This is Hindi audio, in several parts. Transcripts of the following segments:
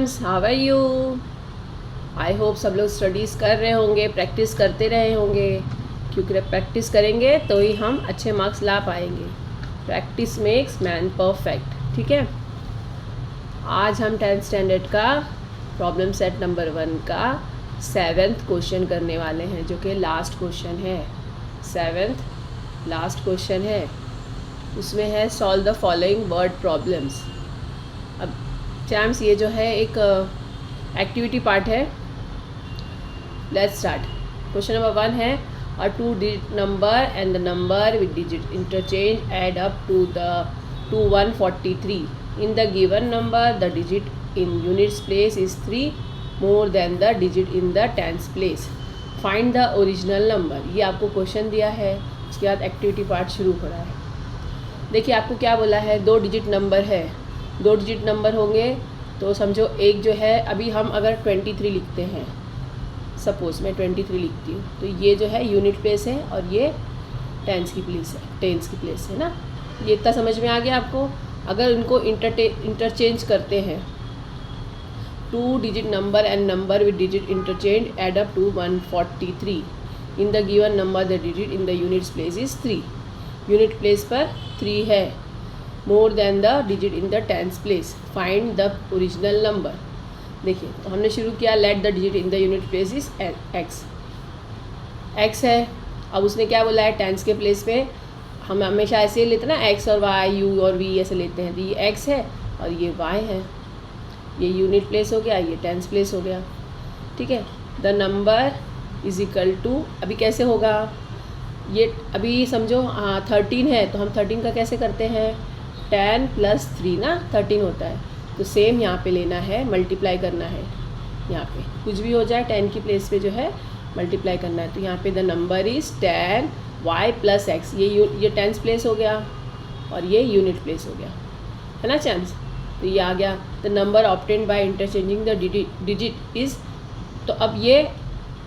Students, how are you? I hope सब लोग स्टडीज़ कर रहे होंगे, प्रैक्टिस करते रहे होंगे, क्योंकि प्रैक्टिस करेंगे तो ही हम अच्छे मार्क्स ला पाएंगे। Practice makes man perfect. ठीक है, आज हम 10th स्टैंडर्ड का प्रॉब्लम सेट नंबर 1 का 7th क्वेश्चन करने वाले हैं, जो कि लास्ट क्वेश्चन है। 7th लास्ट क्वेश्चन है। उसमें है solve the following word problems. अब चैम्स ये जो है एक एक्टिविटी पार्ट है। Let's start. क्वेश्चन नंबर 1 है a 2 digit number and the number with digit interchange add up to 143. In the given number the digit in units place is 3 more than the digit in the tens place. Find the original number. ये आपको क्वेश्चन दिया है, उसके बाद एक्टिविटी पार्ट शुरू हो रहा है। देखिए आपको क्या बोला है, 2 डिजिट नंबर है। 2 डिजिट नंबर होंगे तो समझो एक जो है, अभी हम अगर 23 लिखते हैं, सपोज़ मैं 23 लिखती हूँ, तो ये जो है यूनिट प्लेस है और ये टेंस की प्लेस है ना। ये इतना समझ में आ गया आपको। अगर इनको इंटरचेंज करते हैं, 2 digit number and number with digit interchange add up to 143. In the given number the digit in the units place is 3. Unit place पर 3 है, more than the digit in the tens place. Find the original number. देखिए तो हमने शुरू किया, let the digit in the unit place is x है। अब उसने क्या बोला है, टेंस के प्लेस पे हम हमेशा ऐसे ही लेते हैं ना, एक्स और वाई, यू और वी ऐसे लेते हैं। तो ये एक्स है और ये वाई है। ये यूनिट प्लेस हो गया, ये टेंस प्लेस हो गया। ठीक है, the number is equal to, अभी कैसे होगा ये, अभी समझो 13 है तो हम 13 का कैसे करते हैं, 10 + 3 ना 13 होता है। तो सेम यहाँ पे लेना है, मल्टीप्लाई करना है। यहाँ पे कुछ भी हो जाए 10 की प्लेस पे जो है मल्टीप्लाई करना है। तो यहाँ पे the number is 10y + x। ये टेंस प्लेस हो गया और ये यूनिट प्लेस हो गया, है ना चांस। तो ये आ गया the number obtained by interchanging the digit is. तो अब ये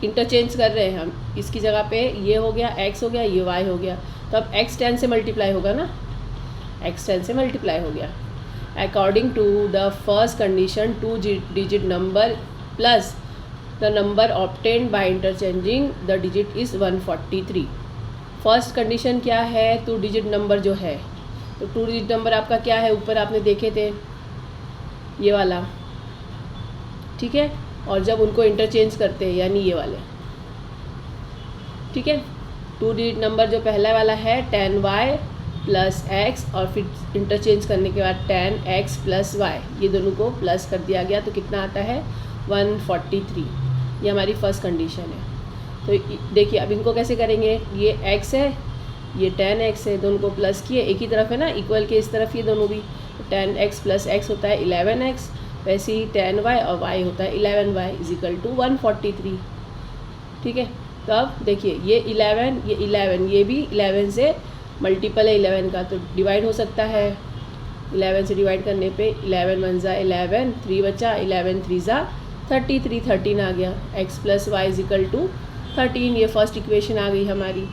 इंटरचेंज कर रहे हैं हम, इसकी जगह पे ये हो गया x हो गया, ये y हो गया। तो अब x 10 से मल्टीप्लाई होगा ना, x 10 से मल्टीप्लाई हो गया। According to the first condition 2 digit number plus the number obtained by interchanging the digit is 143. First condition क्या है, 2 डिजिट नंबर जो है, तो 2 डिजिट नंबर आपका क्या है, ऊपर आपने देखे थे ये वाला, ठीक है। और जब उनको इंटरचेंज करते हैं यानी ये वाले, ठीक है। 2 डिजिट नंबर जो पहला वाला है 10y + x और फिर इंटरचेंज करने के बाद 10x + y, ये दोनों को प्लस कर दिया गया तो कितना आता है 143। ये हमारी फर्स्ट कंडीशन है। तो देखिए अब इनको कैसे करेंगे, ये x है, ये 10x है, दोनों को प्लस किए, एक ही तरफ है ना, इक्वल के इस तरफ ये दोनों भी। तो 10x + x होता है 11x, वैसे ही 10y और y होता है 11y = 143। ठीक है, तो अब देखिए ये 11 ये भी 11 से मल्टीपल है 11 का, तो डिवाइड हो सकता है। 11 से डिवाइड करने पे 11 × 1 = 11, 3 बचा, 11 × 3 = 33, 13 आ गया। x + y = 13, ये फर्स्ट इक्वेशन आ गई हमारी।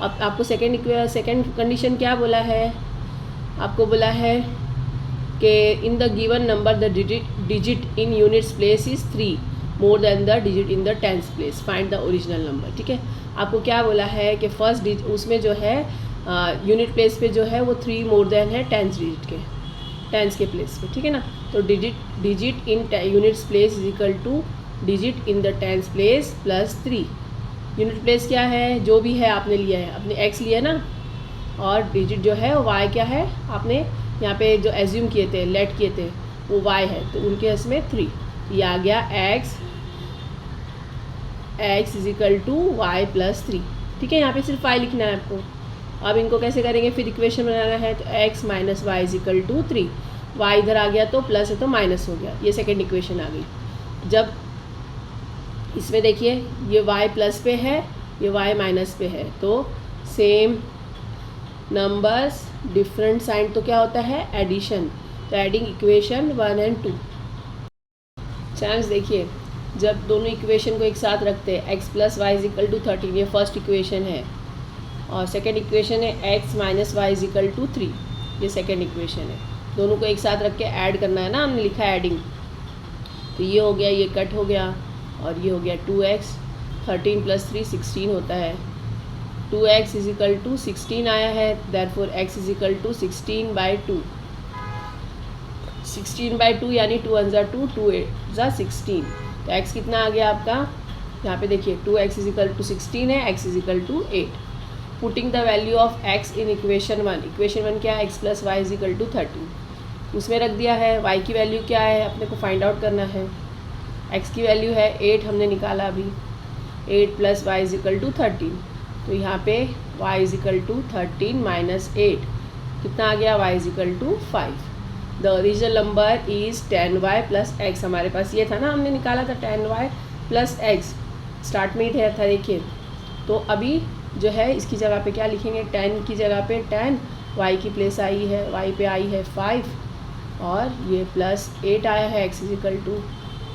अब आपको सेकंड कंडीशन क्या बोला है, आपको बोला है कि इन the given number the digit in units place is 3 more than the digit in the tens place. Find the original number. ठीक है, आपको क्या बोला है कि फर्स्ट उसमें जो है यूनिट प्लेस पे जो है वो 3 मोर देन है टेंस के प्लेस पे, ठीक है ना। तो digit in units place = digit in the tens place + 3। Unit place क्या है, जो भी है आपने लिया है, आपने x लिया ना, और डिजिट जो है वो y क्या है, आपने यहाँ पे जो एज्यूम किए थे, लेट किए थे, वो y है, तो उनके इसमें 3। ये आ गया x = y + 3। ठीक है, यहाँ पे सिर्फ y लिखना है आपको। अब इनको कैसे करेंगे, फिर इक्वेशन बनाना है, तो x - y = 3। y इधर आ गया तो प्लस है तो माइनस हो गया, ये सेकेंड इक्वेशन आ गई। जब इसमें देखिए ये y प्लस पे है, ये y माइनस पे है, तो सेम नंबर्स डिफरेंट साइन, तो क्या होता है एडिशन। तो एडिंग इक्वेशन 1 और 2। चांस देखिए जब दोनों इक्वेशन को एक साथ रखते हैं, x + y = 13, ये फर्स्ट इक्वेशन है, और सेकेंड इक्वेशन है x - y = 3, ये सेकेंड इक्वेशन है। दोनों को एक साथ रख के ऐड करना है ना, हमने लिखा है एडिंग। तो ये हो गया, ये कट हो गया और ये हो गया 2x। 13 + 3 16 होता है। 2x = 16 आया है, देयरफॉर x = 16/2। 16/2 यानी 2 × 2 2 × 16। तो x कितना आ गया आपका, यहाँ पे देखिए 2x = 16 है, x = 8। Putting the value of x in equation 1। Equation 1 क्या है, x + y = 13। उसमें रख दिया है। y की वैल्यू क्या है अपने को फाइंड आउट करना है। x की वैल्यू है 8, हमने निकाला अभी। 8 + y = 13। तो यहाँ पे y = 13 - 8 कितना आ गया, y = 5। The original number is 10y + x। हमारे पास ये था ना, हमने निकाला था 10y + x, स्टार्ट में ही था देखिए। तो अभी जो है इसकी जगह पे क्या लिखेंगे, 10 की जगह पे 10, y की प्लेस आई है, y पे आई है 5 और ये +8 आया है, x =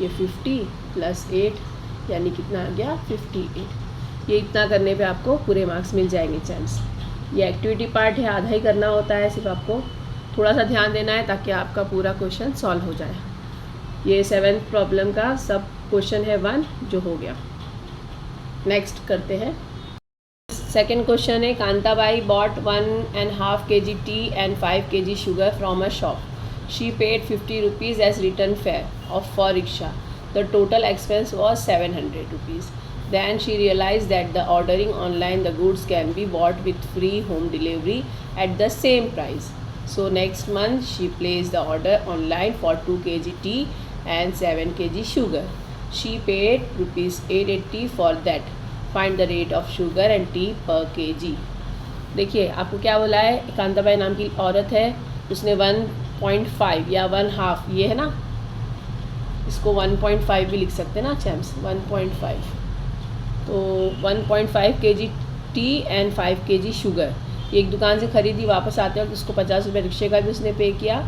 ये 50 + 8 यानी कितना आ गया 58। ये इतना करने पे आपको पूरे मार्क्स मिल जाएंगे चांस। ये एक्टिविटी पार्ट है, आधा ही करना होता है, सिर्फ आपको थोड़ा सा ध्यान देना है ताकि आपका पूरा क्वेश्चन सॉल्व हो जाए। ये 7th प्रॉब्लम का सब क्वेश्चन है 1 जो हो गया। नेक्स्ट करते हैं। सेकेंड क्वेश्चन है, Kantabai bought 1.5 kg tea and 5 kg sugar from a shop. She paid 50 rupees as return fare of for rickshaw. The total expense was 700 rupees. Then she realized that the ordering online the goods can be bought with free home delivery at the same price. So next month she placed the order online for 2 kg tea and 7 kg sugar. She paid rupees 880 for that. Find the rate of sugar and tea per kg. देखिए आपको क्या बोला है, कांताबाई नाम की औरत है, उसने 1.5 या 1/2 ये है ना, इसको 1.5 भी लिख सकते हैं ना चैम्स, 1.5। तो 1.5 kg tea and 5 kg sugar एक दुकान से ख़रीदी, वापस आते वक्त उसको 50 रुपये रिक्शे का भी उसने पे किया।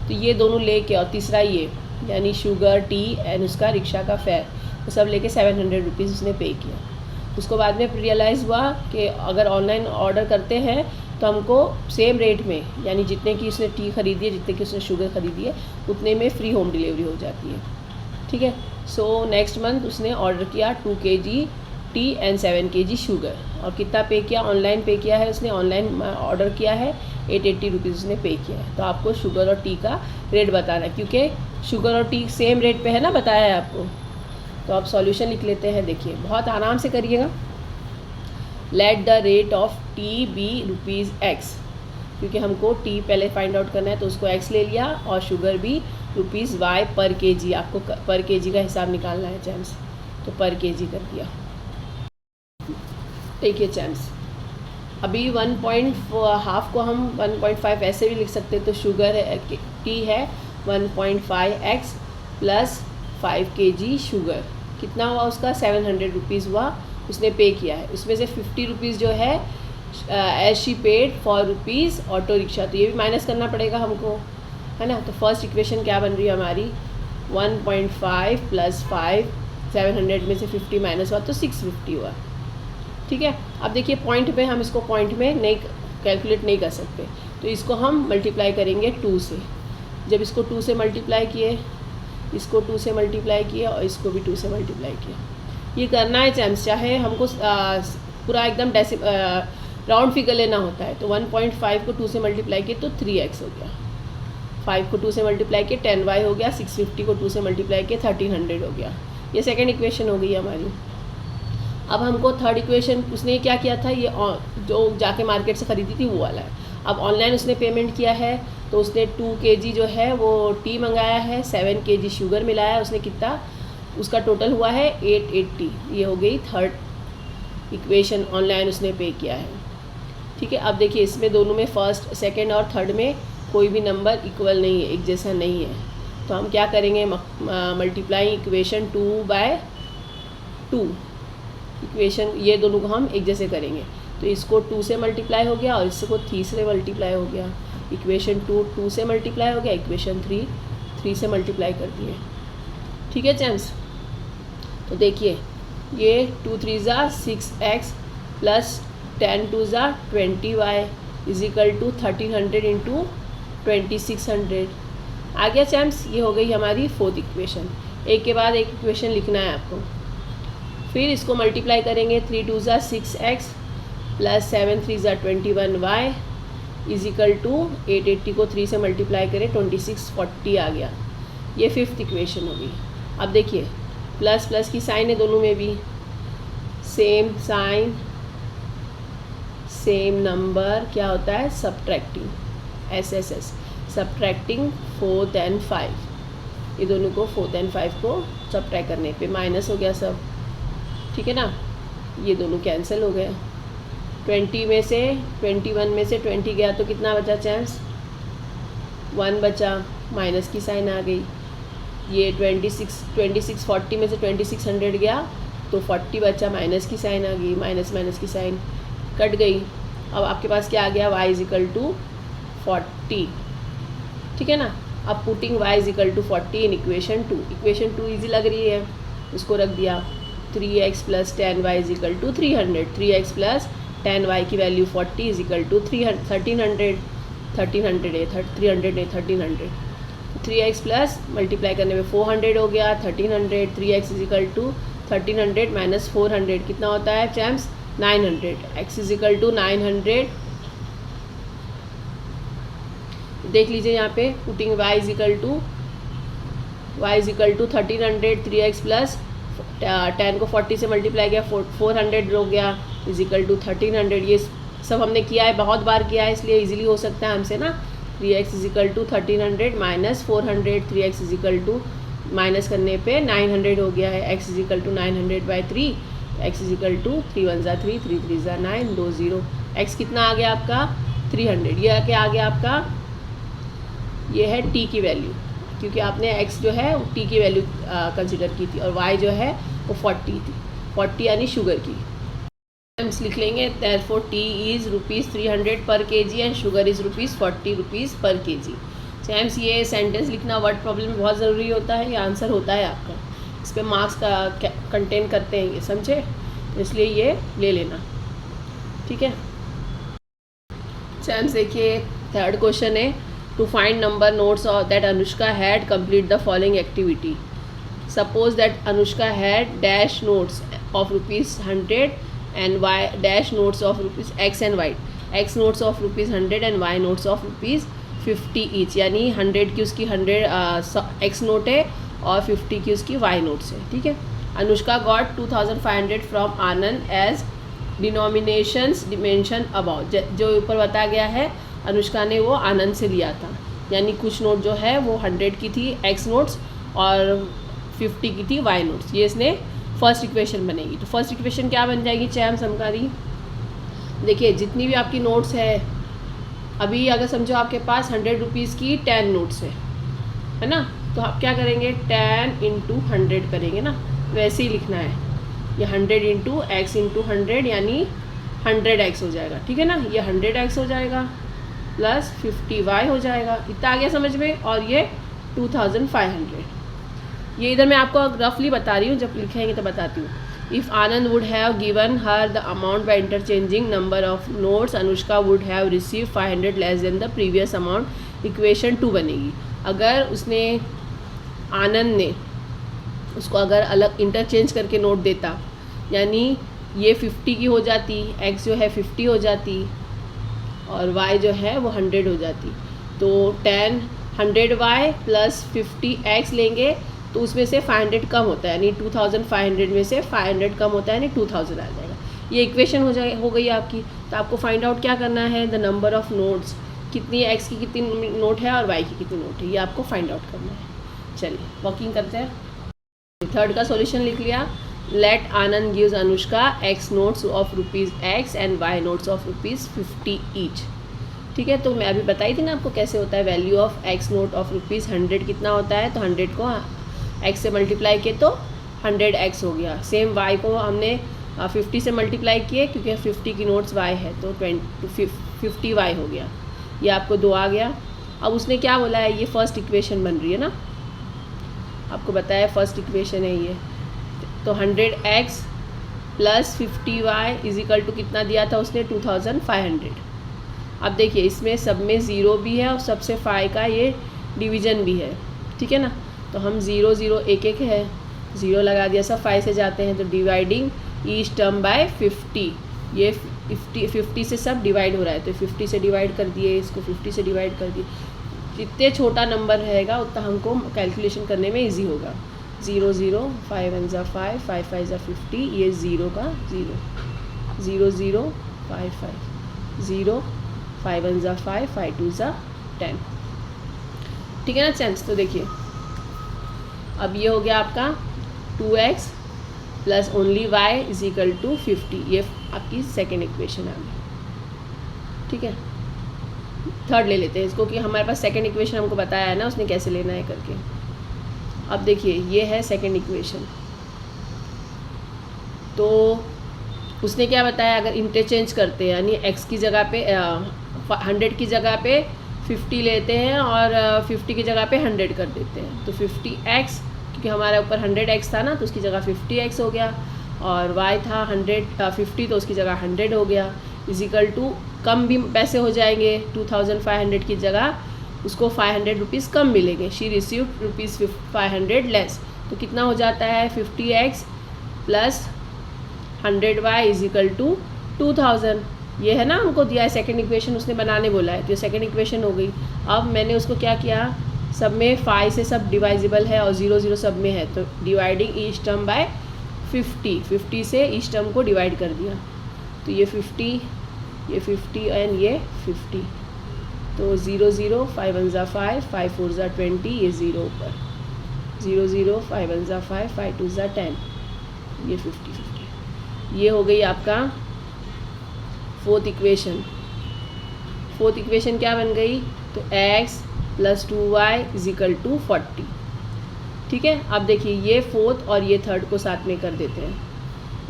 तो ये दोनों लेके और तीसरा ये यानी शुगर टी एंड उसका रिक्शा का फेयर, वो सब लेके 700 रुपीज़ उसने पे किया। उसको बाद में रियलाइज़ हुआ कि अगर ऑनलाइन ऑर्डर करते हैं तो हमको सेम रेट में, यानी जितने की उसने टी ख़रीदी है, जितने की उसने शुगर ख़रीदी है, उतने में फ्री होम डिलीवरी हो जाती है। ठीक है। सो नेक्स्ट मंथ उसने ऑर्डर किया 2 kg tea and 7 kg sugar. और कितना पे किया, ऑनलाइन पे किया है उसने, ऑनलाइन ऑर्डर किया है 880 रुपीज़ उसने पे किया है। तो आपको शुगर और टी का रेट बताना है, क्योंकि शुगर और टी सेम रेट पे है ना, बताया है आपको। तो आप सॉल्यूशन लिख लेते हैं, देखिए बहुत आराम से करिएगा। Let the rate of tea be ₹x, क्योंकि हमको टी पहले फाइंड आउट करना है तो उसको x ले लिया, और शुगर भी ₹y पर kg, आपको पर kg का हिसाब निकालना है चैम्स, तो पर kg कर दिया। देखिए चैम्स, अभी 1.5 को हम 1.5 ऐसे भी लिख सकते हैं। तो शुगर है, टी है 1.5x + 5 kg शुगर, कितना हुआ उसका 700 रुपीज़ हुआ, उसने पे किया है। उसमें से 50 रुपीज़ जो है as she paid for rupees auto rickshaw, तो ये भी माइनस करना पड़ेगा हमको, है ना। तो फर्स्ट इक्वेशन क्या बन रही है हमारी, 1.5 + 5, 700 में से 50 माइनस हुआ तो 650 हुआ। ठीक है। अब देखिए पॉइंट पे हम इसको पॉइंट में नहीं कैलकुलेट नहीं कर सकते, तो इसको हम मल्टीप्लाई करेंगे 2 से। जब इसको 2 से मल्टीप्लाई किए, इसको 2 से मल्टीप्लाई किए और इसको भी 2 से मल्टीप्लाई किया, ये करना है चैम्स, चाहे हमको पूरा एकदम राउंड फिगर लेना होता है। तो 1.5 को 2 से मल्टीप्लाई किए तो 3x हो गया, 5 को 2 से मल्टीप्लाई किए 10y हो गया, 650 को 2 से मल्टीप्लाई किए 1300 हो गया। ये सेकेंड इक्वेशन हो गई हमारी। अब हमको थर्ड इक्वेशन, उसने क्या किया था, ये जो जाके मार्केट से ख़रीदी थी वो वाला है। अब ऑनलाइन उसने पेमेंट किया है, तो उसने 2 kg जो है वो टी मंगाया है, 7 kg शुगर मिलाया है उसने, कितना उसका टोटल हुआ है 880। ये हो गई थर्ड इक्वेशन, ऑनलाइन उसने पे किया है। ठीक है। अब देखिए इसमें दोनों में फर्स्ट, सेकंड और थर्ड में कोई भी नंबर इक्वल नहीं है, एक जैसा नहीं है। तो हम क्या करेंगे, मल्टीप्लाई इक्वेशन 2/2, इक्वेशन ये दोनों को हम एक जैसे करेंगे। तो इसको 2 से मल्टीप्लाई हो गया और इसको 3 से मल्टीप्लाई हो गया। इक्वेशन 2 से मल्टीप्लाई हो गया, इक्वेशन 3 से मल्टीप्लाई कर दिए। ठीक है चैम्स। तो देखिए ये 2 3 ज़ा 6x + 10 2 ज़ा 20y = 1300 × 2600 आ गया चैम्स। ये हो गई हमारी फोर्थ इक्वेशन। एक के बाद एक इक्वेशन लिखना है आपको। फिर इसको मल्टीप्लाई करेंगे, 3 2 ज़ा 6x प्लस 7 3 ज़ा 21y इज इक्वल टू 880 को 3 से मल्टीप्लाई करें 2640 आ गया। ये फिफ्थ इक्वेशन होगी। अब देखिए प्लस प्लस की साइन है दोनों में भी, सेम साइन सेम नंबर, क्या होता है subtracting, SSS subtracting 4th and 5, ये दोनों को 4th and 5 को सब्ट्रैक्ट करने पे माइनस हो गया सब, ठीक है ना। ये दोनों कैंसिल हो गए। 21 में से 20 गया तो कितना बचा चैम्स, 1 बचा, माइनस की साइन आ गई। ये 26 40 में से 2600 गया तो 40 बचा, माइनस की साइन आ गई, माइनस की साइन कट गई। अब आपके पास क्या आ गया, y इज इक्वल टू 40, ठीक है ना। अब putting y is equal to 40 in equation 2, equation 2 easy लग रही है, इसको रख दिया 3x plus 10y is equal to 300, 3x plus 10y की value 40 is equal to 1300 1300 3x plus multiply करने में 400 हो गया 1300, 3x इज इक्वल टू 1300 माइनस 400 कितना होता है champs 900, x is equal to 900। देख लीजिए यहाँ पे putting y is equal to 1300, 3x plus 10 को 40 से मल्टीप्लाई किया 400 हो गया इज इक्वल टू 1300। ये सब हमने किया है, बहुत बार किया है, इसलिए इजीली हो सकता है हमसे ना। 3x इज इक्वल टू 1300 माइनस 400, 3x is equal to minus करने पे 900 हो गया है, x is equal to 900/3, x is equal to 3 1 ज़ा 3 3 3 ज़ा 9 2 0, x कितना आ गया आपका 300। ये क्या आ गया आपका, ये है t की वैल्यू, क्योंकि आपने x जो है t की वैल्यू कंसिडर की थी और y जो है वो 40 थी, 40 यानी शुगर की। हम लिख लेंगे therefore t इज़ ₹300 पर kg एंड शुगर इज़ ₹40 पर kg। चैम्स ये सेंटेंस लिखना वर्ड प्रॉब्लम में बहुत ज़रूरी होता है, ये आंसर होता है आपका, इस पर मार्क्स का कंटेन करते हैं ये, समझे, इसलिए ये ले लेना, ठीक है। चैम्स देखिए थर्ड क्वेश्चन है, to find number notes that Anushka had complete the following activity. Suppose that Anushka had dash notes of ₹100 and y dash notes of x and y, x notes of ₹100 and y notes of ₹50 each, यानी 100 की उसकी 100 x नोट है और 50 की उसकी y नोट्स है, ठीक है। Anushka got 2500 from Anand as denominations dimension about, जो ऊपर बताया गया है अनुष्का ने वो आनंद से लिया था, यानी कुछ नोट जो है वो 100 की थी x नोट्स और 50 की थी y नोट्स। ये इसने फर्स्ट इक्वेशन बनेगी। तो फर्स्ट इक्वेशन क्या बन जाएगी चैम्स हमारी, देखिए जितनी भी आपकी नोट्स है, अभी अगर समझो आपके पास 100 रुपीज़ की 10 नोट्स है ना, तो आप क्या करेंगे 10 × 100 करेंगे ना, वैसे ही लिखना है, ये 100 × x × 100 यानी 100x हो जाएगा, ठीक है ना। ये 100x हो जाएगा प्लस 50y हो जाएगा, इतना आ गया समझ में, और ये 2500। ये इधर मैं आपको रफली बता रही हूँ, जब लिखेंगे तो बताती हूँ। If Anand would have given her the amount by interchanging number of notes, Anushka would have receive 500 less than the previous amount, equation 2 बनेगी। अगर उसने आनंद ने उसको अगर अलग इंटरचेंज करके नोट देता, यानी ये 50 की हो जाती, x जो है 50 हो जाती और y जो है वो 100 हो जाती, तो 100y प्लस 50x लेंगे तो उसमें से 500 कम होता है, यानी 2500 में से 500 कम होता है, यानी 2000 आ जाएगा। ये इक्वेशन हो गई आपकी। तो आपको फाइंड आउट क्या करना है, द नंबर ऑफ नोट्स, कितनी x की कितनी नोट है और y की कितनी नोट है, ये आपको फाइंड आउट करना है। चलिए वर्किंग करते हैं। थर्ड का सॉल्यूशन लिख लिया, let Anand gives Anushka x notes of ₹x and y notes of ₹50 each, ठीक है। तो मैं अभी बताई थी ना आपको कैसे होता है, value of x note of ₹100 कितना होता है, तो 100 को x से मल्टीप्लाई किए तो 100x हो गया। सेम y को हमने 50 से मल्टीप्लाई किए, क्योंकि 50 की नोट्स y है तो 50y हो गया, ये आपको 2 आ गया। अब उसने क्या बोला है, ये फर्स्ट इक्वेशन बन रही है ना, आपको बताया फर्स्ट इक्वेशन है ये, तो 100x plus 50y is equal to कितना दिया था उसने 2500। अब देखिए इसमें सब में 0 भी है और सबसे 5 का ये डिवीज़न भी है, ठीक है ना। तो हम 0 0 1 1 है, 0 लगा दिया, सब 5 से जाते हैं, तो डिवाइडिंग ईच टर्म बाय 50, ये 50 से सब डिवाइड हो रहा है, तो 50 से डिवाइड कर दिए, इसको 50 से डिवाइड कर दिए। जितने छोटा नंबर रहेगा उतना हमको कैलकुलेशन करने में इजी होगा। 0 0 5 1 ज़ा 5 5 5 ज़ा 50, ये 0 का 0, 0 0 5 5 0 5 1 ज़ा 5 5 2 ज़ा 10, ठीक है ना चैम्स। तो देखिए अब ये हो गया आपका 2x plus only y is equal to 50, ये आपकी सेकेंड इक्वेशन आ गई, ठीक है। थर्ड ले लेते हैं इसको, कि हमारे पास सेकेंड इक्वेशन हमको बताया है ना उसने कैसे लेना है करके। अब देखिए ये है सेकेंड इक्वेशन, तो उसने क्या बताया, अगर इंटरचेंज करते हैं यानी x की जगह पे 100 की जगह पे 50 लेते हैं और 50 की जगह पे 100 कर देते हैं, तो 50x, क्योंकि हमारे ऊपर 100x था ना तो उसकी जगह 50x हो गया, और y था 50 तो उसकी जगह 100 हो गया, इजिकल टू कम भी पैसे हो जाएंगे, 2500 की जगह उसको 500 रुपीज़ कम मिलेंगे, शी रिसीव्ड रुपीज़ 500 लेस, तो कितना हो जाता है 50x plus 100y is equal to 2000, ये है ना हमको दिया है सेकंड इक्वेशन, उसने बनाने बोला है, तो ये सेकंड इक्वेशन हो गई। अब मैंने उसको क्या किया, सब में 5 से सब डिवाइजिबल है और 0 0 सब में है, तो डिवाइडिंग ईच टर्म बाय 50 से ईच टर्म को डिवाइड कर दिया, तो ये 50 एंड ये 50, तो 0 0 5 1 ज़ा 5 5 4 ज़ा 20, ये 0 ऊपर, 0 0 5 1 ज़ा 5 5 2 ज़ा 10, ये 50, ये हो गई आपका फोर्थ इक्वेशन। फोर्थ इक्वेशन क्या बन गई, तो x plus 2y is equal to 40, ठीक है। अब देखिए ये फोर्थ और ये थर्ड को साथ में कर देते हैं,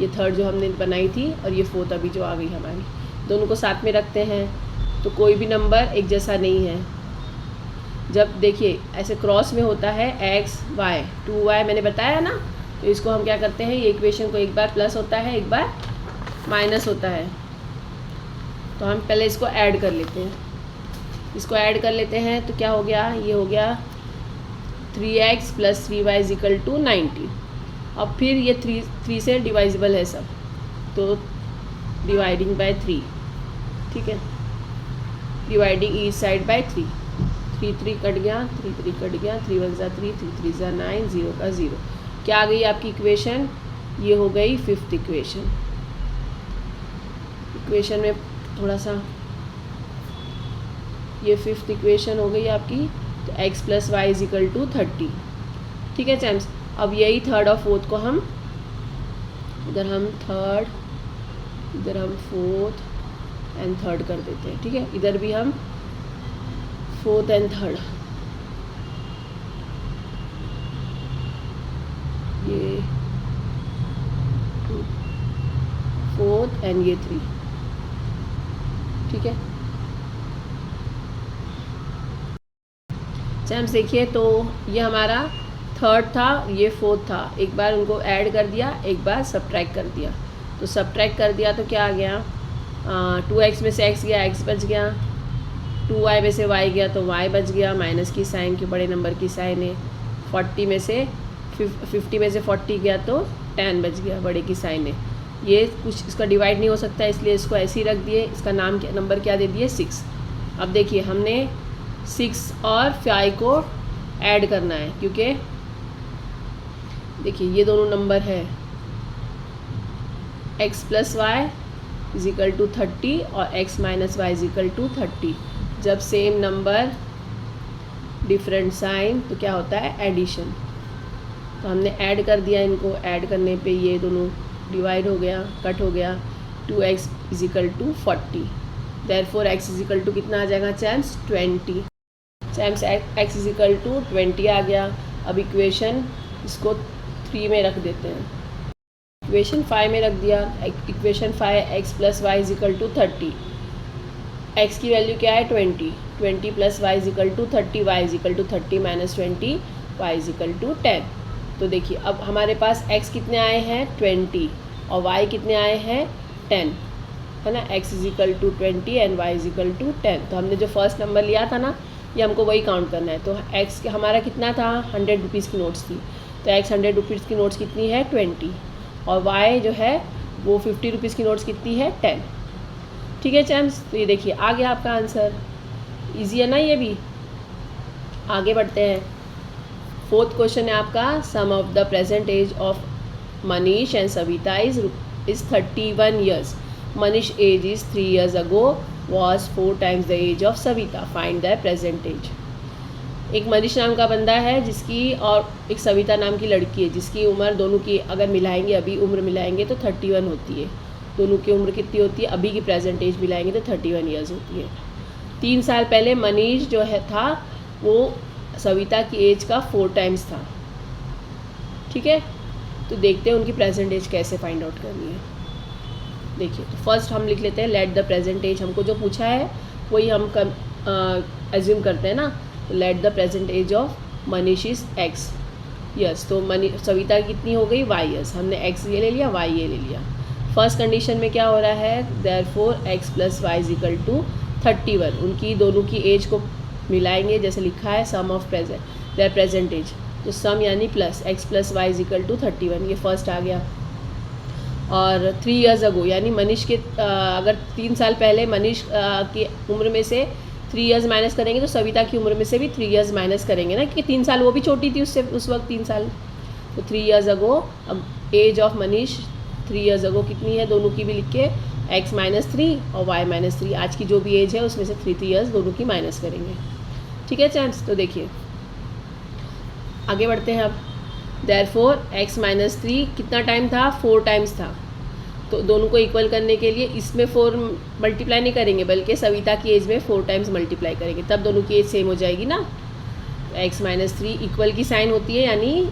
ये थर्ड जो हमने बनाई थी और ये फोर्थ अभी जो आ गई हमारी, दोनों को साथ में रखते हैं, तो कोई भी नंबर एक जैसा नहीं है। जब देखिए ऐसे क्रॉस में होता है x y 2y मैंने बताया ना, तो इसको हम क्या करते हैं, ये इक्वेशन को एक बार प्लस होता है एक बार माइनस होता है, तो हम पहले इसको ऐड कर लेते हैं, इसको ऐड कर लेते हैं, तो क्या हो गया, ये हो गया 3x plus 3y is equal to 90। अब फिर ये 3 से डिवाइजिबल है सब, तो डिवाइडिंग बाय 3, ठीक है, dividing each side by 3, 3 3 cut गया, 3 3 कट गया, 3 1 ज़ा 3 3 3 ज़ा 9, 0 का 0, क्या आ गई आपकी इक्वेशन, ये हो गई फिफ्थ इक्वेशन। इक्वेशन में थोड़ा सा, ये फिफ्थ इक्वेशन हो गई आपकी, तो x plus y is equal to 30, ठीक है चैम्स। अब यही थर्ड और फोर्थ को हम इधर हम थर्ड, इधर हम फोर्थ एंड थर्ड कर देते हैं, ठीक है, इधर भी हम फोर्थ एंड थर्ड, ये फोर्थ एंड ये 3, ठीक है चैम्स। देखिए तो ये हमारा थर्ड था, ये फोर्थ था, एक बार उनको ऐड कर दिया, एक बार सब्ट्रैक्ट कर दिया, तो सब्ट्रैक्ट कर दिया तो क्या आ गया, 2x में से x गया, x बच गया, 2y में से y गया तो y बच गया, माइनस की साइन, के बड़े नंबर की साइन है, 50 में से 40 गया तो 10 बच गया, बड़े की साइन है, ये कुछ इसका डिवाइड नहीं हो सकता इसलिए इसको ऐसे ही रख दिए, इसका नाम क्या, नंबर क्या दे दिए 6। अब देखिए हमने 6 और 5 को ऐड करना है, क्योंकि देखिए ये दोनों नंबर है x plus y is equal to 30 और x minus y is equal to 30। जब सेम नंबर डिफरेंट साइन तो क्या होता है एडिशन, तो हमने ऐड कर दिया इनको, ऐड करने पे ये दोनों डिवाइड हो गया, कट हो गया, 2x is equal to 40, therefore x is equal to कितना आ जाएगा champs 20, champs x is equal to 20 आ गया। अब इक्वेशन इसको 3 में रख देते हैं, इक्वेशन 5 में रख दिया, equation 5 x plus y is equal to 30, x की वैल्यू क्या है 20 plus y is equal to 30, y is equal to 30 minus 20, y is equal to 10। तो देखिए अब हमारे पास x कितने आए हैं 20 और y कितने आए हैं 10, है ना, x is equal to 20 and y is equal to 10। तो हमने जो फर्स्ट नंबर लिया था ना ये हमको वही काउंट करना है। तो एक्स हमारा कितना था, 100 रुपीज़ की नोट्स थी, तो एक्स 100 रुपीज़ की नोट्स कितनी है, 20, और वाई जो है वो 50 रुपीज़ की नोट्स कितनी है, 10। ठीक है चैम्स, तो ये देखिए आ गया आपका आंसर। ईजी है ना ये भी। आगे बढ़ते हैं। फोर्थ क्वेश्चन है आपका, sum of the present age of Manish and Savita is 31 years. Manish age is 3 years ago was 4 times the age of Savita. Find their present age. एक मनीष नाम का बंदा है जिसकी, और एक सविता नाम की लड़की है जिसकी उम्र, दोनों की अगर मिलाएंगे, अभी उम्र मिलाएंगे तो 31 होती है। दोनों की उम्र कितनी होती है, अभी की प्रेजेंट एज मिलाएंगे तो 31 ईयर्स होती है। 3 साल पहले मनीष जो है था वो सविता की एज का 4 टाइम्स था। ठीक है, तो देखते हैं उनकी प्रेजेंट एज कैसे फाइंड आउट करनी है। देखिए, तो फर्स्ट हम लिख लेते हैं लेट द प्रेजेंट एज। हमको जो पूछा है वही हम एज्यूम करते हैं ना। तो let the present age of Manish is x yes. तो सविता कितनी हो गई, वाई यस। हमने एक्स ये ले लिया, वाई ये ले लिया। फर्स्ट कंडीशन में क्या हो रहा है, therefore x plus y is equal to 31। उनकी दोनों की एज को मिलाएंगे, जैसे लिखा है sum of their present age, तो सम यानी plus x plus y is equal to 31, ये फर्स्ट आ गया। और 3 years अगो यानी मनीष के अगर 3 साल पहले मनीष की उम्र में से 3 years माइनस करेंगे तो सविता की उम्र में से भी 3 years माइनस करेंगे ना, क्योंकि 3 साल वो भी छोटी थी उससे, उस वक्त 3 साल। तो 3 years अगो, अब एज ऑफ मनीष 3 years अगो कितनी है, दोनों की भी लिख के एक्स -3 और वाई -3, आज की जो भी एज है उसमें से 3 years दोनों की माइनस करेंगे। ठीक है चांस, तो देखिए आगे बढ़ते हैं। अब देयरफॉर एक्स -3 कितना टाइम था, 4 टाइम्स था। तो दोनों को इक्वल करने के लिए इसमें 4 मल्टीप्लाई नहीं करेंगे, बल्कि सविता की एज में 4 टाइम्स मल्टीप्लाई करेंगे, तब दोनों की एज सेम हो जाएगी ना। एक्स -3 इक्वल की साइन होती है, यानी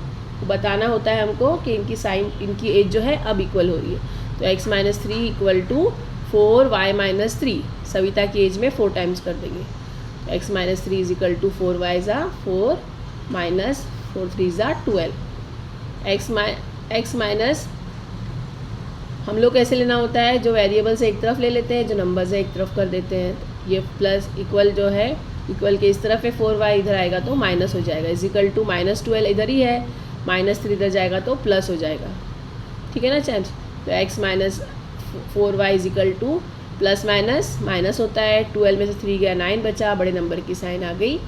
बताना होता है हमको कि इनकी साइन, इनकी एज जो है अब इक्वल हो रही है। तो x -3 equal to 4 y -3, Savita की एज में 4 टाइम्स कर देंगे। X -3 is equal to 4 y ज़ा 4 माइनस 4 3 ज़ा 12। एक्स माइनस हम लोग कैसे लेना होता है, जो वेरिएबल्स है एक तरफ ले लेते हैं, जो नंबर्स है एक तरफ कर देते हैं। ये प्लस इक्वल जो है, इक्वल के इस तरफ है 4 वाई, इधर आएगा तो माइनस हो जाएगा, इज इक्वल टू -12 इधर ही है, -3 इधर जाएगा तो प्लस हो जाएगा। ठीक है ना चैंस, तो x -4 y is equal to plus minus minus होता है, 12 में से 3 गया 9 बचा, बड़े नंबर की साइन आ गई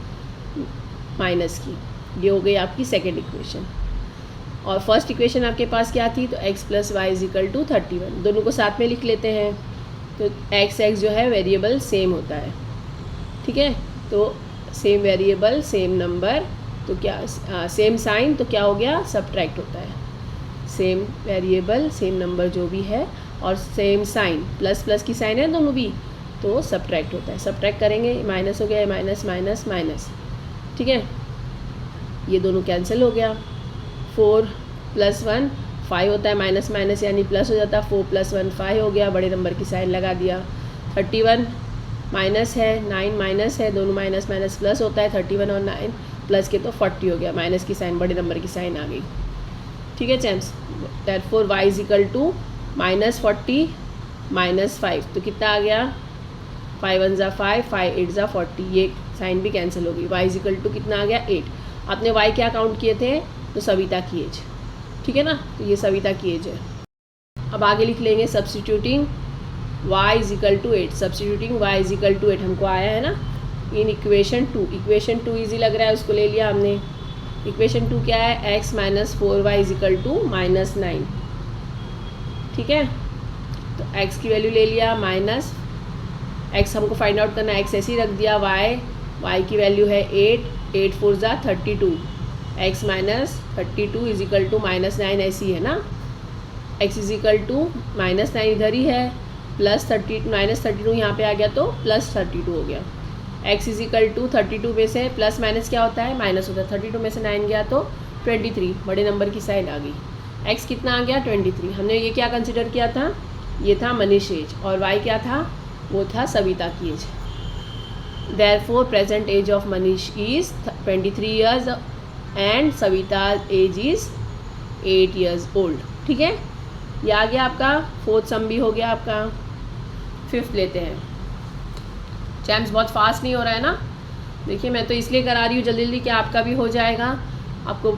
माइनस की। ये हो गई आपकी सेकेंड इक्वेशन। और फर्स्ट इक्वेशन आपके पास क्या थी, तो x plus y is equal to 31, दोनों को साथ में लिख लेते हैं। तो x जो है वेरिएबल सेम होता है। ठीक है, तो सेम वेरिएबल सेम नंबर, तो क्या सेम साइन, तो क्या हो गया, सब्ट्रैक्ट होता है। सेम वेरिएबल सेम नंबर जो भी है और सेम साइन, प्लस प्लस की साइन है दोनों भी, तो सब्ट्रैक्ट होता है। सब्ट्रैक्ट करेंगे, माइनस हो गया, माइनस माइनस माइनस। ठीक है, ये दोनों कैंसिल हो गया। 4 + 1 5 होता है, माइनस माइनस यानी प्लस हो जाता है, 4 + 1 5 हो गया, बड़े नंबर की साइन लगा दिया। 31 माइनस है, 9 माइनस है, दोनों माइनस माइनस प्लस होता है, 31 और 9 प्लस के तो 40 हो गया, माइनस की साइन, बड़े नंबर की साइन आ गई। ठीक है champs, therefore y is equal to -40 -5, तो कितना आ गया, 5 1 ज़ा 5 5 8 ज़ा 40, ये साइन भी कैंसिल हो गई। y इज इक्वल टू कितना आ गया, 8। आपने y क्या काउंट किए थे, तो सविता की एज। ठीक है ना, तो ये सविता की एज है। अब आगे लिख लेंगे substituting y is equal to 8, substituting y is equal to 8 हमको आया है ना इन इक्वेशन 2। इक्वेशन 2 ईजी लग रहा है, उसको ले लिया हमने। इक्वेशन 2 क्या है, x -4 y is equal to -9। ठीक है, तो x की वैल्यू ले लिया, माइनस x हमको फाइंड आउट करना है, x ऐसे ही रख दिया, y की वैल्यू है 8 8 4 ज़ा 32, x -32 इज इक्वल टू -9 ऐसी है ना। x इज इक्वल टू -9 इधर ही है, -32 यहाँ पे आ गया तो +32 हो गया। x इज इक्वल टू 32 में से प्लस माइनस क्या होता है, माइनस होता है। 32 में से 9 गया तो 23, बड़े नंबर की साइन आ गई। x कितना आ गया, 23। हमने ये क्या कंसिडर किया था, ये था मनीष एज, और y क्या था, वो था सविता की age. Therefore present age of Manish is 23 years and Savita age is 8 years old. ठीक है, ये आ गया आपका फोर्थ सम भी हो गया आपका। फिफ्थ लेते हैं। चैम्स बहुत फास्ट नहीं हो रहा है ना, देखिए मैं तो इसलिए करा रही हूँ जल्दी जल्दी कि आपका भी हो जाएगा, आपको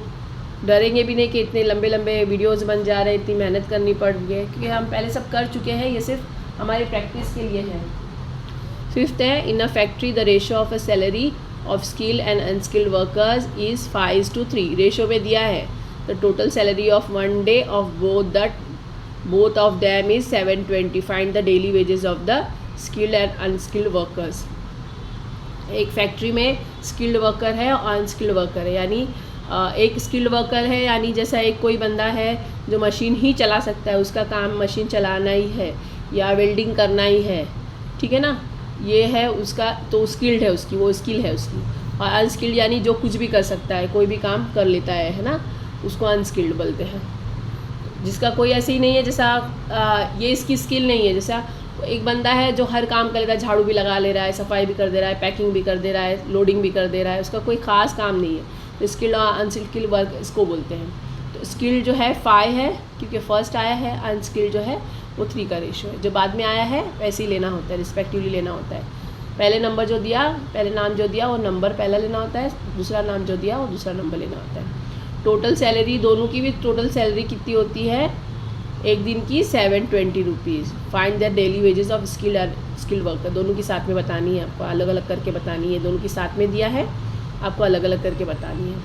डरेंगे भी नहीं कि इतने लंबे लंबे वीडियोस बन जा रहे हैं, इतनी मेहनत करनी पड़ रही है, क्योंकि हम पहले सब कर चुके हैं, ये सिर्फ हमारी प्रैक्टिस के लिए है। फिफ्थ है, in a factory the ratio of a salary of skilled and unskilled workers is 5:3। Ratio में दिया है the total salary of one day of both of them is 720। Find the daily wages of the skilled and unskilled workers. एक फैक्ट्री में स्किल्ड वर्कर है और अनस्किल्ड वर्कर है, यानी एक स्किल्ड वर्कर है यानी जैसा एक कोई बंदा है जो मशीन ही चला सकता है, उसका काम मशीन चलाना ही है या वेल्डिंग करना ही है, ठीक है ना, ये है उसका, तो स्किल्ड है उसकी, वो स्किल है उसकी। और अनस्किल्ड यानी जो कुछ भी कर सकता है, कोई भी काम कर लेता है ना, उसको अनस्किल्ड बोलते हैं। जिसका कोई ऐसे ही नहीं है, जैसा ये इसकी स्किल नहीं है, जैसा एक बंदा है जो हर काम कर लेता है, झाड़ू भी लगा ले रहा है, सफाई भी कर दे रहा है, पैकिंग भी कर दे रहा है, लोडिंग भी कर दे रहा है, उसका कोई ख़ास काम नहीं है, तो स्किल्ड और अनस्किल्ड वर्क इसको बोलते हैं। तो स्किल्ड जो है 5 है क्योंकि फर्स्ट आया है, अनस्किल्ड जो है वो 3 का रेशो है, जो बाद में आया है वैसे ही लेना होता है, रिस्पेक्टिवली लेना होता है। पहले नंबर जो दिया, पहले नाम जो दिया वो नंबर पहला लेना होता है, दूसरा नाम जो दिया वो दूसरा नंबर लेना होता है। टोटल सैलरी, दोनों की भी टोटल सैलरी कितनी होती है एक दिन की? 720 rupees. Find the daily wages of skilled worker. दोनों की साथ में बतानी है आपको, अलग अलग करके बतानी है, दोनों की साथ में दिया है, आपको अलग अलग करके बतानी है।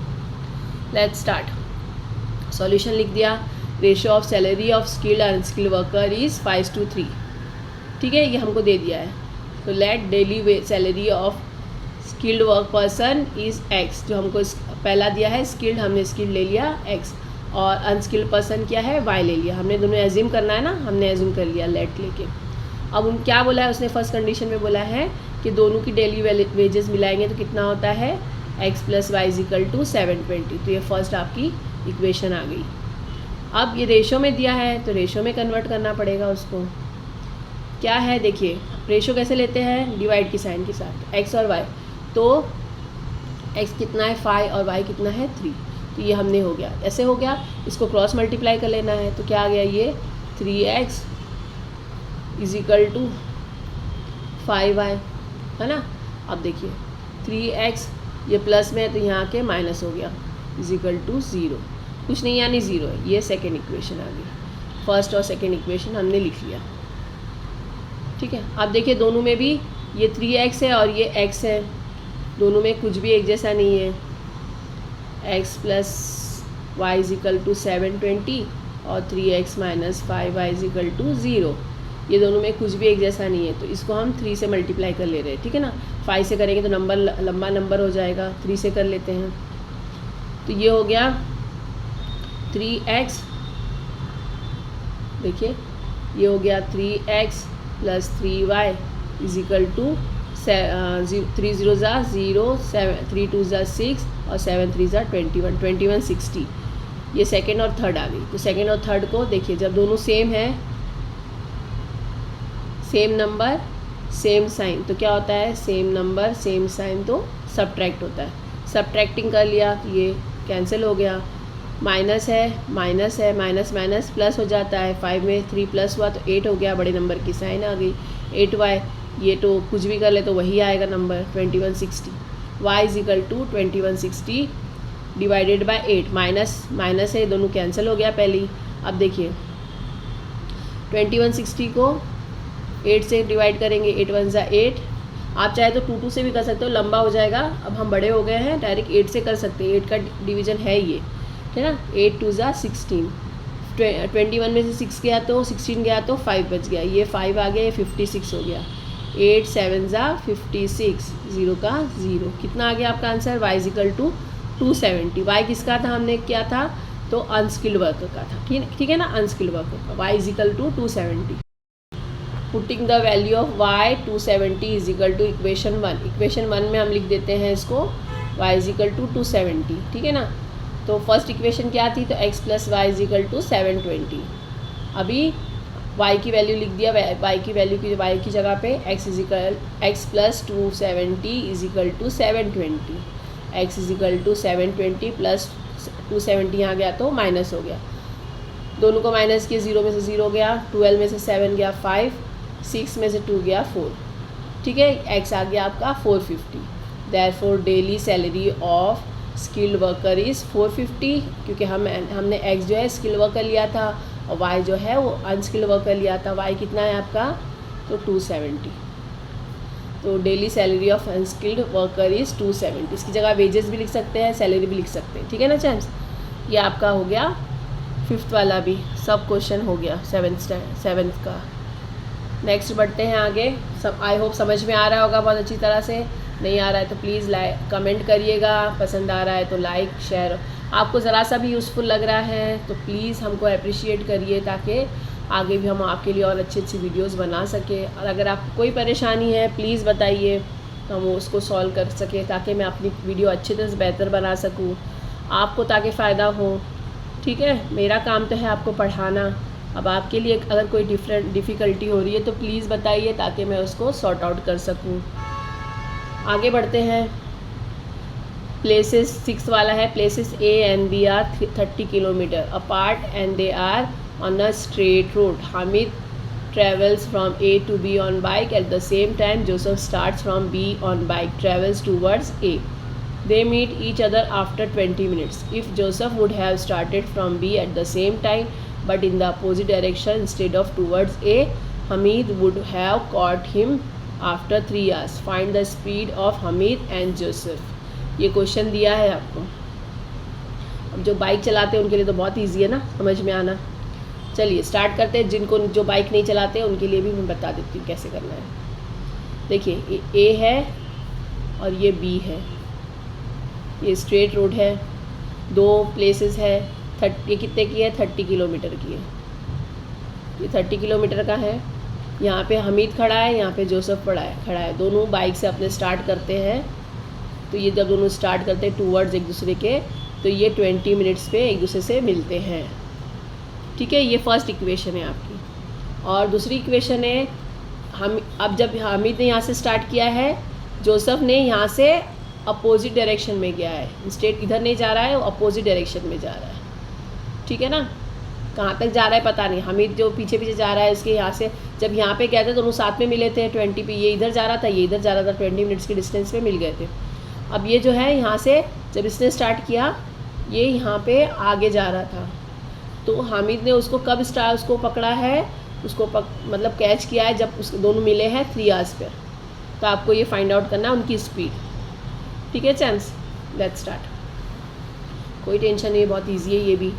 Let's start. सॉल्यूशन लिख दिया, ratio of salary of skilled and unskilled worker is 5:3, ठीक है, ये हमको दे दिया है। तो let daily salary of skilled work person is x, जो हमको पहला दिया है स्किल्ड, हमने स्किल्ड ले लिया x, और अनस्किल्ड पर्सन क्या है y ले लिया, हमने दोनों एज्यूम करना है ना, हमने एज्यूम कर लिया लेट लेके। अब उन क्या बोला है उसने, फर्स्ट कंडीशन में बोला है कि दोनों की डेली वेजेस मिलाएंगे तो कितना होता है x + y = 720। तो ये फर्स्ट आपकी इक्वेशन आ गई। अब ये रेशो में दिया है तो रेशो में कन्वर्ट करना पड़ेगा उसको। क्या है देखिए, रेशो कैसे लेते हैं, डिवाइड की साइन के साथ, x और y। तो x कितना है 5 और y कितना है 3, तो ये हमने हो गया, ऐसे हो गया। इसको क्रॉस मल्टीप्लाई कर लेना है, तो क्या आ गया ये 3x = 5y, है ना। अब देखिए 3x ये प्लस में है तो यहाँ के माइनस हो गया, = 0, कुछ नहीं यानी 0 है। ये सेकेंड इक्वेशन आ गई, फर्स्ट और सेकेंड इक्वेशन हमने लिख लिया, ठीक है। अब देखिए दोनों में भी ये 3x है और ये x है, दोनों में कुछ भी एक जैसा नहीं है। x + y = 720 और 3x - 5y = 0, ये दोनों में कुछ भी एक जैसा नहीं है, तो इसको हम 3 से मल्टीप्लाई कर ले रहे हैं, ठीक है ना। 5 से करेंगे तो नंबर लंबा नंबर हो जाएगा, 3 से कर लेते हैं। तो ये हो गया 3x, देखिए ये हो गया 3x + 3y = 3 0 0, 3 2 6 और 7 3 21, 2160। ये सेकेंड और थर्ड आ गई। तो सेकेंड और थर्ड को देखिए, जब दोनों सेम है, सेम नंबर सेम साइन, तो क्या होता है, सेम नंबर सेम साइन तो सब्ट्रैक्ट होता है। सब्ट्रैक्टिंग कर लिया तो ये कैंसिल हो गया, माइनस है माइनस है, माइनस माइनस प्लस हो जाता है, 5 में 3 प्लस हुआ तो 8 हो गया, बड़े नंबर की साइन आ गई 8y। ये तो कुछ भी कर ले तो वही आएगा नंबर 2160। y = 2160 / 8, माइनस माइनस है, दोनों कैंसिल हो गया पहले। अब देखिए 2160 को 8 से डिवाइड करेंगे, 8 1 = 8। आप चाहे तो 2 2 से भी कर सकते हो, लंबा हो जाएगा। अब हम बड़े हो गए हैं, डायरेक्ट 8 से कर सकते हैं, 8 का डिवीज़न है ये, है ना। 8 2 = 16, 21 में से 6 गया तो 16 गया तो 5 बच गया, ये 5 आ गया, ये 56 हो गया। 8 7 = 56, 0 का 0, कितना आ गया आपका आंसर, y = 270। y किसका था, हमने क्या था, तो अनस्किल्ड वर्कर का था, ठीक है ना, अनस्किल्ड वर्कर का। y = 270। Putting the value of y 270 = equation 1। Equation 1 में हम लिख देते हैं इसको y = 270, ठीक है ना। तो फर्स्ट इक्वेशन क्या थी, तो x + y = 720। अभी y की वैल्यू लिख दिया, y की वैल्यू की y की जगह पे x + 270 = 720, x = 720 + 270 यहाँ गया तो माइनस हो गया, दोनों को माइनस किए, 0 में से 0 गया, 12 में से 7 गया 5, 6 में से 2 गया 4, ठीक है। x आ गया आपका 450। Therefore daily salary of skilled worker is 450, क्योंकि हमने एक्स जो है स्किल्ड वर्कर लिया था और वाई जो है वो अनस्किल्ड वर्कर लिया था। वाई कितना है आपका, तो 270। तो daily salary of unskilled worker is 270। इसकी जगह वेजेस भी लिख सकते हैं, सैलरी भी लिख सकते हैं, ठीक है ना चैम्स। ये आपका हो गया 5th वाला भी सब क्वेश्चन हो गया 7th का। नेक्स्ट बढ़ते हैं आगे। सब आई होप समझ में आ रहा होगा बहुत अच्छी तरह से। नहीं आ रहा है तो प्लीज़ कमेंट करिएगा, पसंद आ रहा है तो लाइक शेयर, आपको ज़रा सा भी यूज़फुल लग रहा है तो प्लीज़ हमको अप्रिशिएट करिए, ताकि आगे भी हम आपके लिए और अच्छी अच्छी वीडियोस बना सकें। और अगर आपको कोई परेशानी है प्लीज़ बताइए, तो हम उसको सॉल्व कर सकें, ताकि मैं अपनी वीडियो अच्छी तरह से बेहतर बना सकूँ, आपको ताकि फ़ायदा हो। ठीक है, मेरा काम तो है आपको पढ़ाना। अब आपके लिए अगर कोई डिफ़िकल्टी हो रही है तो प्लीज़ बताइए, ताकि मैं उसको सॉर्ट आउट कर सकूँ। आगे बढ़ते हैं। प्लेसेस 6 वाला है। Places A and B are 30 kilometre apart and they are on a straight road. Hamid travels from A to B on bike. At the same time, Joseph starts from B on bike, travels towards A. They meet each other after 20 minutes. If Joseph would have started from B at the same time, but in the opposite direction instead of towards A, Hamid would have caught him after 3 hours. Find the speed of Hamid and Joseph. ये क्वेश्चन दिया है आपको। अब जो बाइक चलाते हैं उनके लिए तो बहुत ईजी है ना समझ में आना। चलिए स्टार्ट करते हैं। जिनको जो बाइक नहीं चलाते हैं उनके लिए भी मैं बता देती हूँ कैसे करना है। देखिए ए है और ये बी है, ये स्ट्रेट रोड है, 2 प्लेसेस है। ये कितने की है, 30 किलोमीटर की है। ये 30 किलोमीटर का है। यहाँ पे हमीद खड़ा है, यहाँ पे जोसेफ खड़ा है। दोनों बाइक से अपने स्टार्ट करते हैं। तो ये जब दोनों स्टार्ट करते हैं टूवर्ड्स एक दूसरे के, तो ये 20 मिनट्स पे एक दूसरे से मिलते हैं। ठीक है, ये फर्स्ट इक्वेशन है आपकी। और दूसरी इक्वेशन है हम अब जब हामिद ने यहाँ से स्टार्ट किया है, जोसेफ ने यहाँ से अपोजिट डायरेक्शन में गया है। इंस्टेड इधर नहीं जा रहा है, वो अपोजिट डायरेक्शन में जा रहा है। ठीक है ना, कहाँ तक जा रहा है पता नहीं। हामिद जो पीछे पीछे जा रहा है, उसके यहाँ से जब यहाँ पे गए थे दोनों साथ में मिले थे 20 पे। ये इधर जा रहा था, ये इधर जा रहा था, 20 मिनट्स के डिस्टेंस पे मिल गए थे। अब ये जो है यहाँ से जब इसने स्टार्ट किया, ये यहाँ पे आगे जा रहा था, तो हामिद ने उसको उसको पकड़ा है, उसको मतलब कैच किया है जब उसके दोनों मिले हैं 3 आवर्स पे। तो आपको ये फाइंड आउट करना है उनकी स्पीड। ठीक है चैम्स, लेट्स स्टार्ट। कोई टेंशन नहीं, बहुत इजी है ये भी।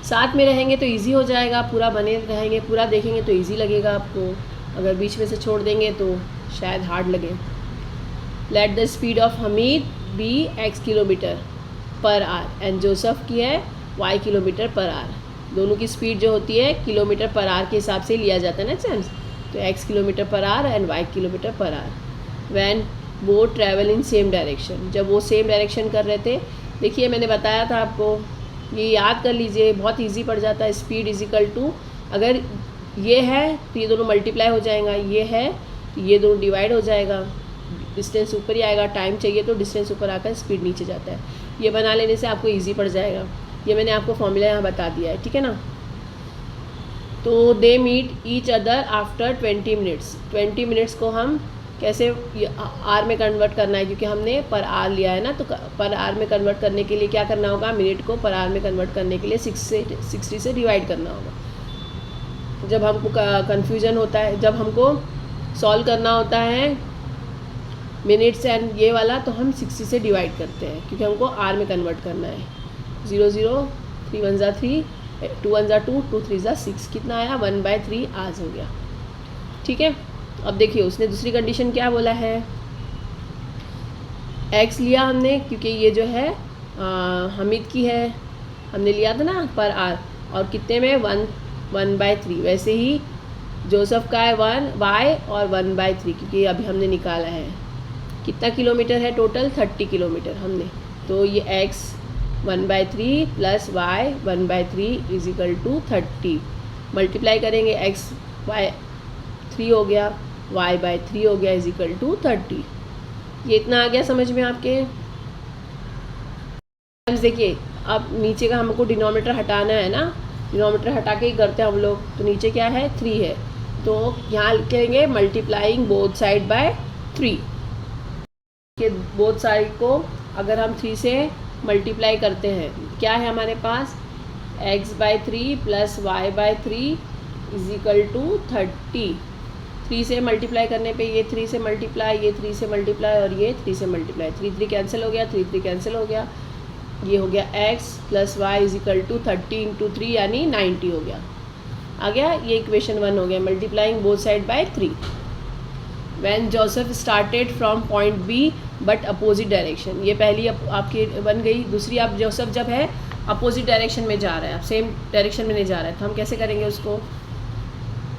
साथ में रहेंगे तो इजी हो जाएगा, पूरा बने रहेंगे, पूरा देखेंगे तो इजी लगेगा आपको। अगर बीच में से छोड़ देंगे तो शायद हार्ड लगे। Let the speed of Hamid be x kilometre per hour and Joseph की है y किलोमीटर पर आवर। दोनों की स्पीड जो होती है किलोमीटर पर आवर के हिसाब से लिया जाता है ना चैम्स। तो x kilometre per hour and y kilometre per our. When वो ट्रैवल इन सेम डायरेक्शन, जब वो सेम डायरेक्शन कर रहे थे। देखिए मैंने बताया था आपको, ये याद कर लीजिए, बहुत इजी पड़ जाता है। स्पीड इजिकल टू, अगर ये है तो ये दोनों मल्टीप्लाई हो जाएगा, ये है तो ये दोनों डिवाइड हो जाएगा, डिस्टेंस ऊपर ही आएगा। टाइम चाहिए तो डिस्टेंस ऊपर आकर स्पीड नीचे जाता है। ये बना लेने से आपको इजी पड़ जाएगा। ये मैंने आपको फॉर्मूला यहाँ बता दिया है, ठीक है ना। तो they meet each other after 20 minutes. 20 minutes को हम कैसे आर में कन्वर्ट करना है, क्योंकि हमने पर आर लिया है ना। तो पर आर में कन्वर्ट करने के लिए क्या करना होगा, मिनट को पर आर में कन्वर्ट करने के लिए 60 से डिवाइड करना होगा। जब हमको कन्फ्यूजन होता है, जब हमको सॉल्व करना होता है मिनट्स एंड ये वाला, तो हम 60 से डिवाइड करते हैं, क्योंकि हमको आर में कन्वर्ट करना है। 0 0 3 1 3 2 1 2 2 3 6, कितना आया 1/3 आज हो गया। ठीक है, अब देखिए उसने दूसरी कंडीशन क्या बोला है। x लिया हमने, क्योंकि ये जो है हमीद की है, हमने लिया था ना पर आर, और कितने में 1/3। वैसे ही जोसेफ का है 1 y और 1/3, क्योंकि अभी हमने निकाला है। कितना किलोमीटर है टोटल, 30 किलोमीटर हमने। तो ये x 1/3 plus y 1/3 is equal to 30। Multiply करेंगे, x y 3 हो गया, y/3 हो गया इज इक्वल टू 30। ये इतना आ गया समझ में आपके। देखिए अब नीचे का हमको डिनोमिनेटर हटाना है ना, डिनोमिनेटर हटा के ही करते हैं हम लोग। तो नीचे क्या है 3 है, तो यहाँ लिखेंगे मल्टीप्लाइंग बोथ साइड बाय 3। कि बोथ साइड को अगर हम 3 से मल्टीप्लाई करते हैं, क्या है हमारे पास x/3 plus y/3 is equal to 30। 3 से मल्टीप्लाई करने पे ये 3 से मल्टीप्लाई, ये 3 से मल्टीप्लाई और ये 3 से मल्टीप्लाई, 3 कैंसिल हो गया, 3 कैंसिल हो गया, ये हो गया x plus y is equal to 30 into 3 यानी 90 हो गया। आ गया, ये इक्वेशन 1 हो गया, multiplying both side by 3। When Joseph started from point B but opposite direction, ये पहली आपकी बन गई। दूसरी, आप जोसेफ जब है अपोजिट डायरेक्शन में जा रहा है, आप सेम डायरेक्शन में नहीं जा रहा है, तो हम कैसे करेंगे उसको।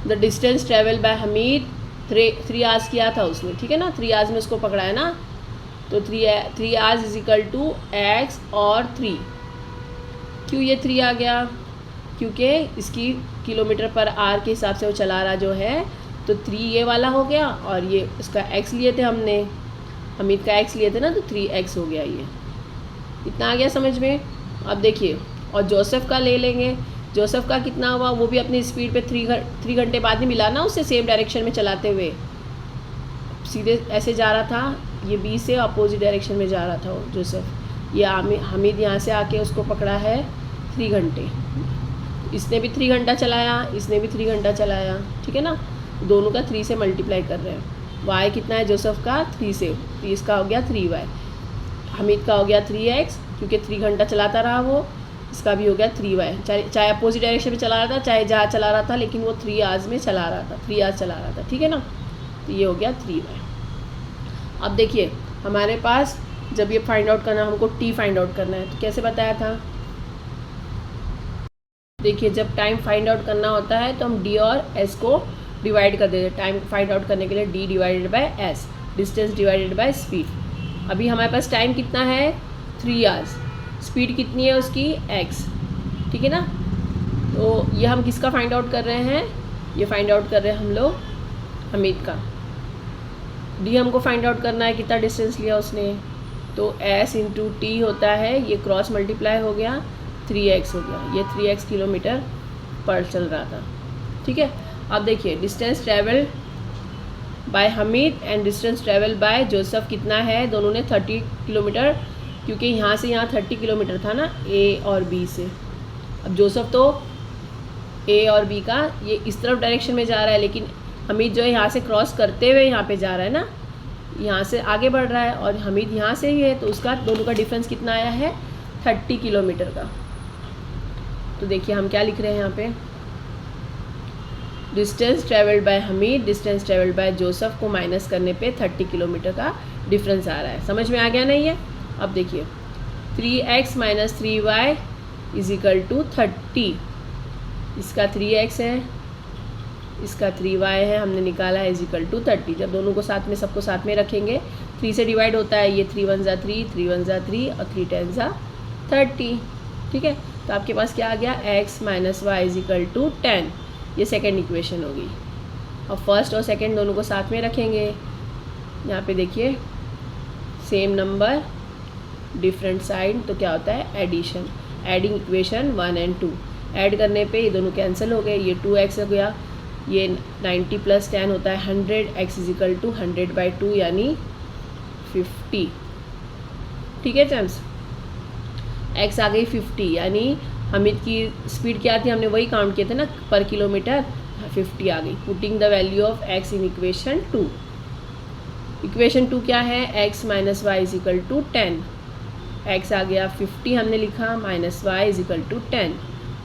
The distance travel by Hamid 3 hours किया था उसने, ठीक है ना, 3 आवर्स में उसको पकड़ा है ना, तो 3 hours is equal to x और 3। क्यों ये 3 आ गया, क्योंकि इसकी किलोमीटर पर आवर के हिसाब से वो चला रहा जो है, तो 3 ये वाला हो गया और ये इसका x लिए थे हमने, हमीद का x लिए थे ना, तो 3x हो गया। ये इतना आ गया समझ में। अब देखिए, और जोसेफ का ले लेंगे, जोसेफ का कितना हुआ, वो भी अपनी स्पीड पे 3 घंटे बाद नहीं मिला ना उससे, सेम डायरेक्शन में चलाते हुए सीधे ऐसे जा रहा था, ये बी से अपोजिट डायरेक्शन में जा रहा था वो जोसेफ। ये हमीद यहाँ से आके उसको पकड़ा है 3 घंटे, इसने भी 3 घंटा चलाया, इसने भी 3 घंटा चलाया, ठीक है ना, दोनों का 3 से मल्टीप्लाई कर रहे हैं। y कितना है जोसेफ का 3 से, तो इसका हो गया 3y, हमीद का हो गया 3x क्योंकि 3 घंटा चलाता रहा वो, इसका भी हो गया 3y, चाहे अपोजिट डायरेक्शन में चला रहा था, चाहे जहाँ चला रहा था, लेकिन वो 3 आवर्स में चला रहा था, 3 आवर्स चला रहा था, ठीक है ना, तो ये हो गया 3y। अब देखिए हमारे पास जब ये फाइंड आउट करना, हमको t फाइंड आउट करना है, तो कैसे बताया था। देखिए जब टाइम फाइंड आउट करना होता है तो हम d और s को डिवाइड कर देते हैं। टाइम फाइंड आउट करने के लिए d divided by s, distance divided by speed. अभी हमारे पास टाइम कितना है 3 आवर्स, स्पीड कितनी है उसकी x, ठीक है ना। तो ये हम किसका फाइंड आउट कर रहे हैं, ये फाइंड आउट कर रहे हैं हम लोग हमीद का। d हमको फाइंड आउट करना है कितना डिस्टेंस लिया उसने, तो s इंटू टी होता है, ये क्रॉस मल्टीप्लाई हो गया 3x हो गया, ये 3x किलोमीटर पर चल रहा था, ठीक है। अब देखिए distance travel by Hamid and distance travel by Joseph कितना है, दोनों ने 30 किलोमीटर, क्योंकि यहाँ से यहाँ 30 किलोमीटर था ना a और b से। अब जोसेफ तो a और b का ये इस तरफ डायरेक्शन में जा रहा है, लेकिन हमीद जो है यहाँ से क्रॉस करते हुए यहाँ पे जा रहा है ना, यहाँ से आगे बढ़ रहा है, और हमीद यहाँ से ही है, तो उसका दोनों का डिफरेंस कितना आया है 30 किलोमीटर का। तो देखिए हम क्या लिख रहे हैं यहाँ पे, distance travelled by Hamid, distance travelled by Joseph को माइनस करने पे 30 किलोमीटर का डिफरेंस आ रहा है। समझ में आ गया नहीं है। अब देखिए 3x minus 3y is equal to 30, इसका 3x है, इसका 3y है, हमने निकाला है इज इक्वल टू 30। जब दोनों को साथ में, सबको साथ में रखेंगे, 3 से डिवाइड होता है, ये 3 1 ज़ा 3, 3 1 ज़ा 3 और 3 10 ज़ा 30, ठीक है। तो आपके पास क्या आ गया, x minus y is equal to 10, ये सेकेंड इक्वेशन होगी। और फर्स्ट और सेकेंड दोनों को साथ में रखेंगे, यहाँ पे देखिए सेम नंबर डिफरेंट साइड, तो क्या होता है addition, adding equation 1 and 2। Add करने पे ये दोनों कैंसिल हो गए, ये 2x हो गया, ये 90 प्लस 10 होता है 100, x इज इक्वल टू 100/2 यानी 50, ठीक है चम्स। x आ गई 50, यानी हमीद की स्पीड क्या थी, हमने वही काउंट किए थे ना पर किलोमीटर, 50 आ गई। Putting the value of x in equation 2। Equation 2 क्या है, x minus y is equal to 10, x आ गया 50 हमने लिखा, minus y is equal to 10,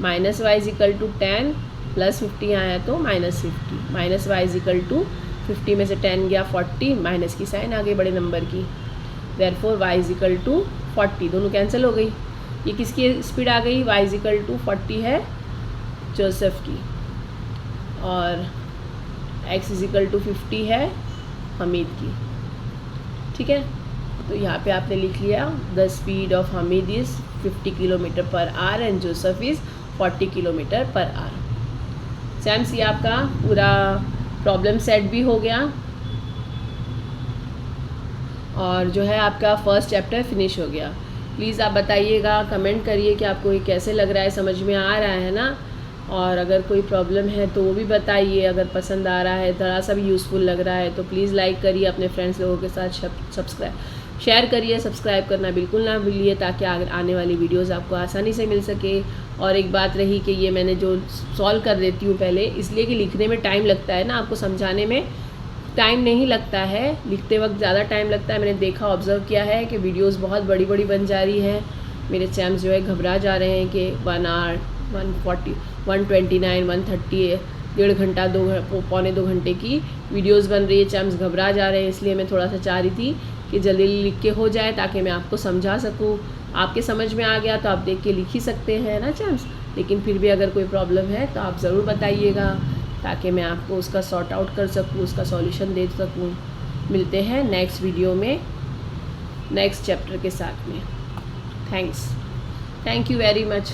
minus y is equal to 10 plus 50 आया तो minus 50, minus y is equal to 50 में से 10 गया 40, माइनस की साइन आ गई बड़े नंबर की, therefore y is equal to 40, दोनों कैंसिल हो गई। ये किसकी स्पीड आ गई, y इज इक्वल टू 40 है जोसेफ की, और x इज इक्वल टू 50 है हमीद की, ठीक है। तो यहाँ पे आपने लिख लिया the speed of Hamid is 50 kilometre per hour and Joseph is 40 kilometre per hour. Champs, ये आपका पूरा प्रॉब्लम सेट भी हो गया, और जो है आपका फर्स्ट चैप्टर फिनिश हो गया। प्लीज़ आप बताइएगा, कमेंट करिए कि आपको ये कैसे लग रहा है, समझ में आ रहा है ना, और अगर कोई प्रॉब्लम है तो वो भी बताइए। अगर पसंद आ रहा है, थोड़ा सा भी यूज़फुल लग रहा है तो प्लीज़ लाइक करिए, अपने फ्रेंड्स लोगों के साथ शेयर करिए, सब्सक्राइब करना बिल्कुल ना भूलिए ताकि आने वाली वीडियोस आपको आसानी से मिल सके। और एक बात रही कि ये मैंने जो सॉल्व कर देती हूँ पहले, इसलिए कि लिखने में टाइम लगता है ना, आपको समझाने में टाइम नहीं लगता है, लिखते वक्त ज़्यादा टाइम लगता है। मैंने देखा, ऑब्ज़र्व किया है कि वीडियोस बहुत बड़ी बड़ी बन जा रही है। मेरे चैम्स जो है घबरा जा रहे हैं कि 1 आवर 140 129 130 1.5 घंटा 2 घंटे की वीडियोस बन रही है, चैम्स घबरा जा रहे हैं। इसलिए मैं थोड़ा सा चाह रही थी कि जल्दी लिख के हो जाए ताकि मैं आपको समझा सकूं। आपके समझ में आ गया तो आप देख के लिख ही सकते हैं ना चैम्स, लेकिन फिर भी अगर कोई प्रॉब्लम है तो आप ज़रूर बताइएगा ताकि मैं आपको उसका सॉर्ट आउट कर सकूं, उसका सॉल्यूशन दे सकूं। मिलते हैं नेक्स्ट वीडियो में नेक्स्ट चैप्टर के साथ में। Thank you very much.